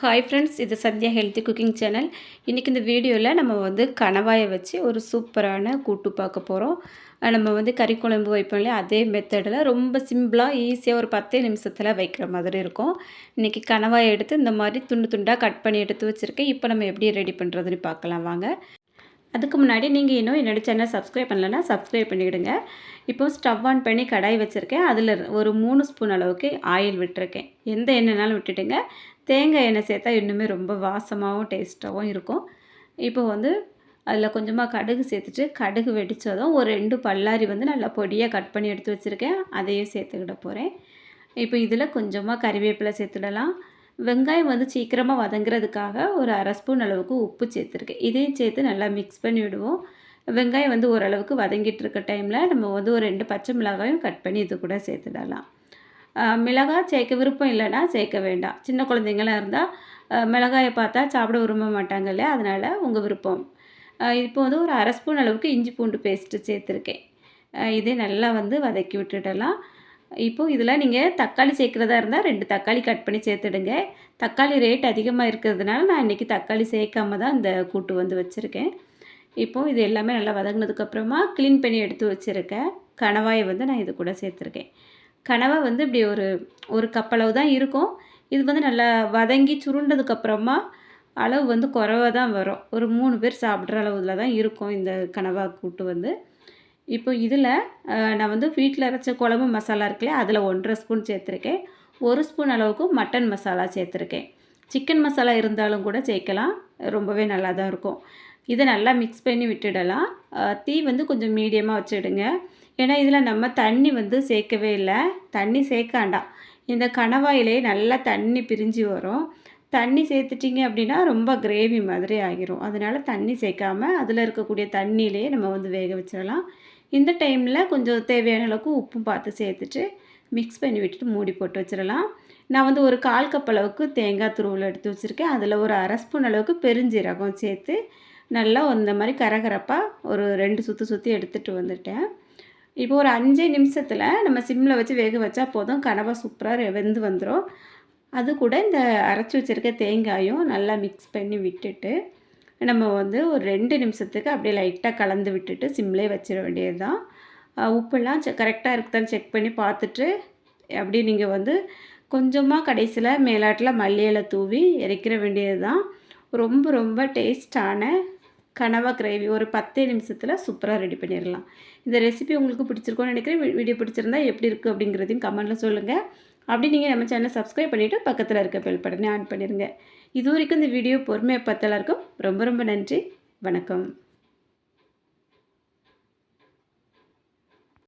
Hi friends, இது Sandhya healthy cooking channel. இன்றைக்கி இந்த வீடியோவில் நம்ம கணவாயை வச்சு ஒரு சூப்பரான கூட்டு பார்க்க போகிறோம். நம்ம கறி குழம்பு வைப்போம் இல்லையா, அதே மெத்தடில் ரொம்ப சிம்பிளாக ஈஸியாக ஒரு 10 நிமிஷத்தில் வைக்கிற மாதிரி இருக்கும். இன்றைக்கி கணவாயை எடுத்து இந்த மாதிரி துண்டு துண்டாக கட் பண்ணி எடுத்து வச்சுருக்கேன். இப்போ நம்ம எப்படி ரெடி பண்ணுறதுன்னு பார்க்கலாம் வாங்க. அதுக்கு முன்னாடி நீங்கள் இன்னும் என்னோடய சேனல் சப்ஸ்கிரைப் பண்ணலைன்னா சப்ஸ்கிரைப் பண்ணிவிடுங்க. இப்போது ஸ்டவ் ஆன் பண்ணி கடாய் வச்சுருக்கேன். அதில் ஒரு 3 ஸ்பூன் அளவுக்கு ஆயில் விட்டுருக்கேன். எந்த எண்ணெய்னாலும் விட்டுட்டுங்க. தேங்காய் எண்ணெய் சேர்த்தா இன்னுமே ரொம்ப வாசமாகவும் டேஸ்ட்டாகவும் இருக்கும். இப்போ அதில் கொஞ்சமாக கடுகு சேர்த்துட்டு, கடுகு வெடித்ததும் ஒரு 2 பல்லாரி நல்லா பொடியாக கட் பண்ணி எடுத்து வச்சுருக்கேன். அதையும் சேர்த்துக்கிட போகிறேன். இப்போ இதில் கொஞ்சமாக கறிவேப்பிலை சேர்த்துடலாம். வெங்காயம் சீக்கிரமாக வதங்குறதுக்காக ஒரு அரை ஸ்பூன் அளவுக்கு உப்பு சேர்த்துருக்கேன். இதையும் சேர்த்து நல்லா மிக்ஸ் பண்ணி விடுவோம். வெங்காயம் ஓரளவுக்கு வதங்கிட்டு இருக்க டைமில் நம்ம ஒரு 2 பச்சை மிளகாயும் கட் பண்ணி இது கூட சேர்த்துடலாம். மிளகாய் சேர்க்க விருப்பம் இல்லைன்னா சேர்க்க வேண்டாம். சின்ன குழந்தைங்களாம் இருந்தால் மிளகாயை பார்த்தா சாப்பிட விரும்ப மாட்டாங்க இல்லையா, அதனால் உங்கள் விருப்பம். இப்போ ஒரு அரை ஸ்பூன் அளவுக்கு இஞ்சி பூண்டு பேஸ்ட்டு சேர்த்துருக்கேன். இதே நல்லா வதக்கி விட்டுடலாம். இப்போது இதில் நீங்கள் தக்காளி சேர்க்குறதா இருந்தால் 2 தக்காளி கட் பண்ணி சேர்த்துடுங்க. தக்காளி ரேட் அதிகமாக இருக்கிறதுனால நான் இன்றைக்கி தக்காளி சேர்க்காம தான் இந்த கூட்டு வச்சுருக்கேன். இப்போது இது எல்லாமே நல்லா வதங்கினதுக்கப்புறமா க்ளீன் பண்ணி எடுத்து வச்சுருக்கேன் கணவாயை நான் இது கூட சேர்த்துருக்கேன். கனவா இப்படி ஒரு கப் அளவு தான் இருக்கும். இது நல்லா வதங்கி சுருண்டதுக்கப்புறமா அளவு குறைவா தான் வரும். ஒரு 3 பேர் சாப்பிட்ற அளவுல தான் இருக்கும் இந்த கனவா கூட்டு. இப்போ இதில் நான் வீட்டில் அரைச்ச குழம்பு மசாலா இருக்குல்லையா, அதில் 1½ ஸ்பூன் சேர்த்துருக்கேன். 1 ஸ்பூன் அளவுக்கு மட்டன் மசாலா சேர்த்துருக்கேன். சிக்கன் மசாலா இருந்தாலும் கூட சேர்க்கலாம், ரொம்பவே நல்லா தான் இருக்கும். இதை நல்லா மிக்ஸ் பண்ணி விட்டுடலாம். தீ கொஞ்சம் மீடியமாக வச்சுடுங்க. ஏன்னா இதில் நம்ம தண்ணி சேர்க்கவே இல்லை. தண்ணி சேர்க்க வேண்டாம். இந்த கணவாயிலே நல்லா தண்ணி பிரிஞ்சு வரும். தண்ணி சேர்த்துட்டிங்க அப்படின்னா ரொம்ப கிரேவி மாதிரி ஆகிரும். அதனால் தண்ணி சேர்க்காமல் அதில் இருக்கக்கூடிய தண்ணியிலே நம்ம வேக வச்சிடலாம். இந்த டைமில் கொஞ்சம் தேவையான அளவுக்கு உப்பும் பார்த்து சேர்த்துட்டு மிக்ஸ் பண்ணி விட்டுட்டு மூடி போட்டு வச்சிடலாம். நான் ஒரு 1/4 கப் அளவுக்கு தேங்காய் துருவல் எடுத்து வச்சுருக்கேன். அதில் ஒரு அரை ஸ்பூன் அளவுக்கு பெருஞ்சீரகம் சேர்த்து நல்லா இந்த மாதிரி கரகரப்பாக ஒரு 2 சுற்றி எடுத்துகிட்டு வந்துட்டேன். இப்போ ஒரு 5 நிமிஷத்தில் நம்ம சிம்மில் வச்சு வேக வச்சா போதும். கனவா சூப்பராக வெந்து வந்துடும். அது கூட இந்த அரைச்சி வச்சுருக்க தேங்காயும் நல்லா மிக்ஸ் பண்ணி விட்டுட்டு நம்ம ஒரு 2 நிமிஷத்துக்கு அப்படியே லைட்டாக கலந்து விட்டுட்டு சிம்லேயே வச்சிட வேண்டியது தான். உப்புலாம் கரெக்டாக இருக்குதான்னு செக் பண்ணி பார்த்துட்டு அப்படி நீங்கள் கொஞ்சமாக கடைசியில் மேலாட்டில் மல்லி இலை தூவி இறக்கிற வேண்டியது தான். ரொம்ப ரொம்ப டேஸ்டான கனவா கிரேவி ஒரு 10 நிமிஷத்தில் சூப்பராக ரெடி பண்ணிடலாம். இந்த ரெசிபி உங்களுக்கு பிடிச்சிருக்கோன்னு நினைக்கிறேன். வீடியோ பிடிச்சிருந்தா எப்படி இருக்குது அப்படிங்கிறதையும் கமெண்ட்டில் சொல்லுங்கள். அப்படி நீங்கள் நம்ம சேனலை சப்ஸ்கிரைப் பண்ணிவிட்டு பக்கத்தில் இருக்க பெல் பட்டனை ஆன் பண்ணிடுங்க. இது வரைக்கும் இந்த வீடியோ பொறுமையாக பார்த்த எல்லாருக்கும் ரொம்ப ரொம்ப நன்றி. வணக்கம்.